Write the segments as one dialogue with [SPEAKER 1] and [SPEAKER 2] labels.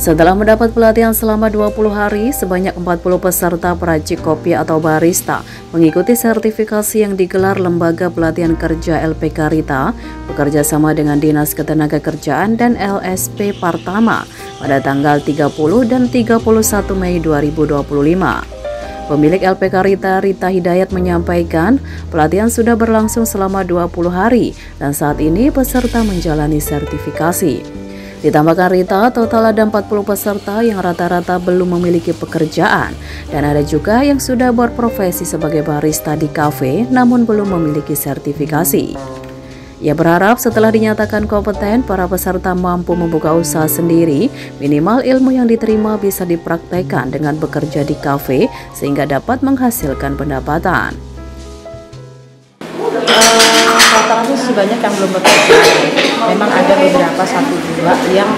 [SPEAKER 1] Setelah mendapat pelatihan selama 20 hari, sebanyak 40 peserta peracik kopi atau barista mengikuti sertifikasi yang digelar Lembaga Pelatihan Kerja LPK Rita bekerja sama dengan Dinas Ketenagakerjaan dan LSP Partama pada tanggal 30 dan 31 Mei 2025. Pemilik LPK Rita Hidayat menyampaikan pelatihan sudah berlangsung selama 20 hari dan saat ini peserta menjalani sertifikasi. Ditambahkan Rita, total ada 40 peserta yang rata-rata belum memiliki pekerjaan dan ada juga yang sudah berprofesi sebagai barista di kafe namun belum memiliki sertifikasi. Ia berharap setelah dinyatakan kompeten, para peserta mampu membuka usaha sendiri, minimal ilmu yang diterima bisa dipraktekkan dengan bekerja di kafe sehingga dapat menghasilkan pendapatan.
[SPEAKER 2] Rata-rata sih banyak yang belum bekerja. Memang ada beberapa 1-2 yang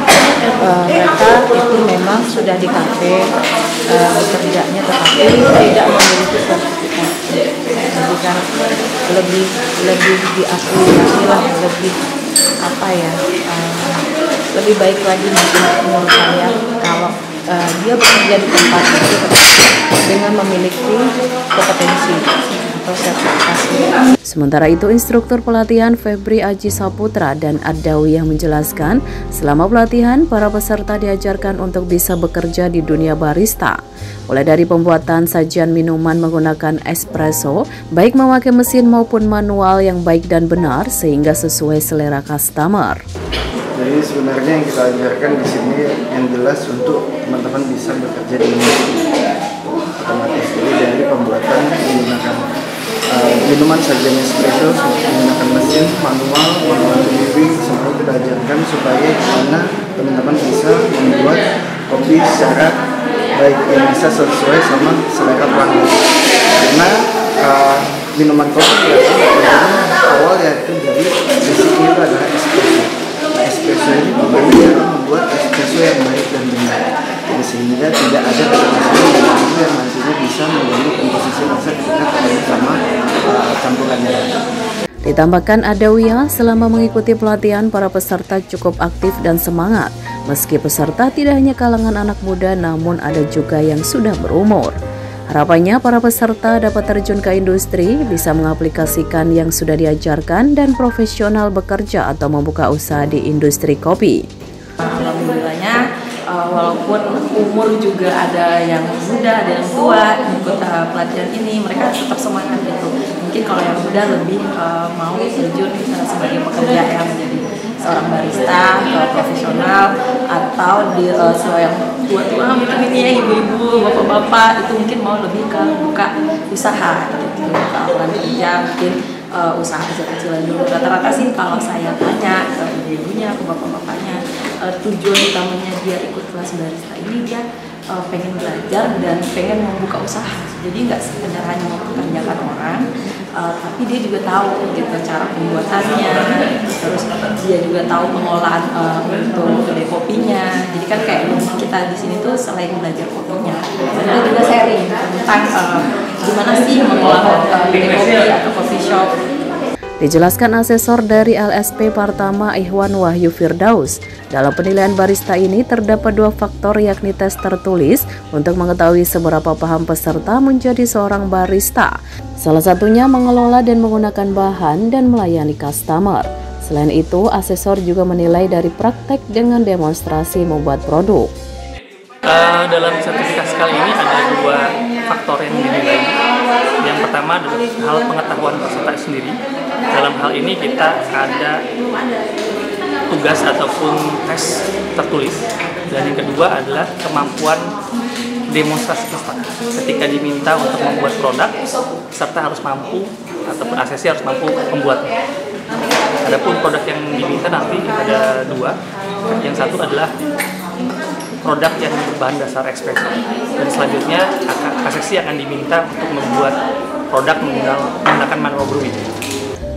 [SPEAKER 2] mereka itu memang sudah di kafe bekerjanya tetapi tidak memiliki sertifikasi. Jadi kan lebih diapresiasi lah, lebih baik lagi mungkin menurut saya kalau dia bekerja di tempat itu dengan memiliki kompetensi atau sertifikasi.
[SPEAKER 1] Sementara itu, instruktur pelatihan Febri Aji Saputra dan Ad-Dawiyah menjelaskan, selama pelatihan para peserta diajarkan untuk bisa bekerja di dunia barista, mulai dari pembuatan sajian minuman menggunakan espresso, baik memakai mesin maupun manual yang baik dan benar sehingga sesuai selera customer.
[SPEAKER 3] Jadi sebenarnya yang kita ajarkan di sini yang jelas untuk teman-teman bisa bekerja di industri otomatis. Jadi dari pembuatan menggunakan minuman sajian espresso, menggunakan mesin manual brewing, semua kita ajarkan supaya gimana teman-teman bisa membuat kopi secara baik yang bisa sesuai sama selera pelanggan. Karena minuman kopi awal yaitu dari basicnya itu adalah espresso. Nah, espresso ini bagaimana cara membuat espresso yang baik dan benar, sehingga tidak ada kesalahan yang nantinya bisa mengganggu komposisi rasa ketika ketemu sama campurannya.
[SPEAKER 1] Ditambahkan Ad-Dawiyah, selama mengikuti pelatihan para peserta cukup aktif dan semangat. Meski peserta tidak hanya kalangan anak muda namun ada juga yang sudah berumur. Harapannya para peserta dapat terjun ke industri, bisa mengaplikasikan yang sudah diajarkan dan profesional bekerja atau membuka usaha di industri kopi.
[SPEAKER 2] Alhamdulillahnya walaupun umur juga ada yang muda, ada yang tua ikut pelatihan ini, mereka tetap semangat gitu. Mungkin kalau yang muda lebih mau terjun sebagai pekerja yang menjadi seorang barista profesional, atau di yang tua-tua mungkin ini ya ibu-ibu, bapak-bapak itu mungkin mau lebih ke buka usaha gitu, lawan kerja mungkin usaha kecil-kecilan dulu. Rata-rata sih kalau saya tanya ke ibu-ibunya, ke bapak-bapaknya, tujuan utamanya dia ikut kelas barista ini dia pengen belajar dan pengen membuka usaha. Jadi nggak sekedar hanya mempekerjakan orang, tapi dia juga tahu gitu cara pembuatannya, terus dia juga tahu pengolahan untuk kedai kopinya. Jadi kan kayak kita di sini tuh selain belajar kopinya, kita juga sharing tentang gimana sih mengolah kedai kopi atau coffee shop.
[SPEAKER 1] Dijelaskan asesor dari LSP Partama Ikhwan Wahyu Firdaus, dalam penilaian barista ini terdapat 2 faktor yakni tes tertulis untuk mengetahui seberapa paham peserta menjadi seorang barista. Salah satunya mengelola dan menggunakan bahan dan melayani customer. Selain itu, asesor juga menilai dari praktek dengan demonstrasi membuat produk.
[SPEAKER 4] Dalam sertifikasi kali ini ada 2 faktor yang dinilai. Yang pertama adalah hal pengetahuan peserta sendiri. Dalam hal ini kita ada tugas ataupun tes tertulis. Dan yang kedua adalah kemampuan demonstrasi peserta. Ketika diminta untuk membuat produk, peserta harus mampu ataupun asesi harus mampu membuatnya. Adapun produk yang diminta nanti ada 2. Yang satu adalah produk yang berbahan dasar espresso, dan selanjutnya asesi akan diminta untuk membuat produk menggunakan manual brewing.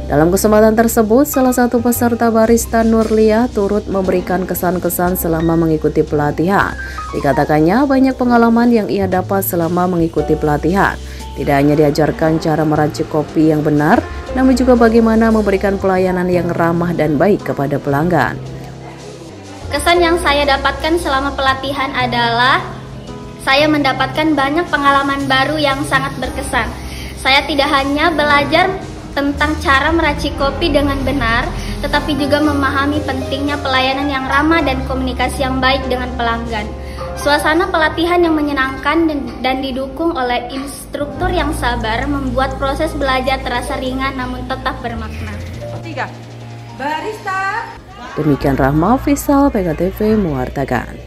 [SPEAKER 1] Dalam kesempatan tersebut, salah satu peserta barista Nurlia turut memberikan kesan-kesan selama mengikuti pelatihan. Dikatakannya banyak pengalaman yang ia dapat selama mengikuti pelatihan. Tidak hanya diajarkan cara meracik kopi yang benar, namun juga bagaimana memberikan pelayanan yang ramah dan baik kepada pelanggan.
[SPEAKER 5] Kesan yang saya dapatkan selama pelatihan adalah saya mendapatkan banyak pengalaman baru yang sangat berkesan. Saya tidak hanya belajar tentang cara meracik kopi dengan benar, tetapi juga memahami pentingnya pelayanan yang ramah dan komunikasi yang baik dengan pelanggan. Suasana pelatihan yang menyenangkan dan didukung oleh instruktur yang sabar membuat proses belajar terasa ringan namun tetap bermakna.
[SPEAKER 6] 3. Barista.
[SPEAKER 1] Demikian Rahma Official PKTV mewartakan.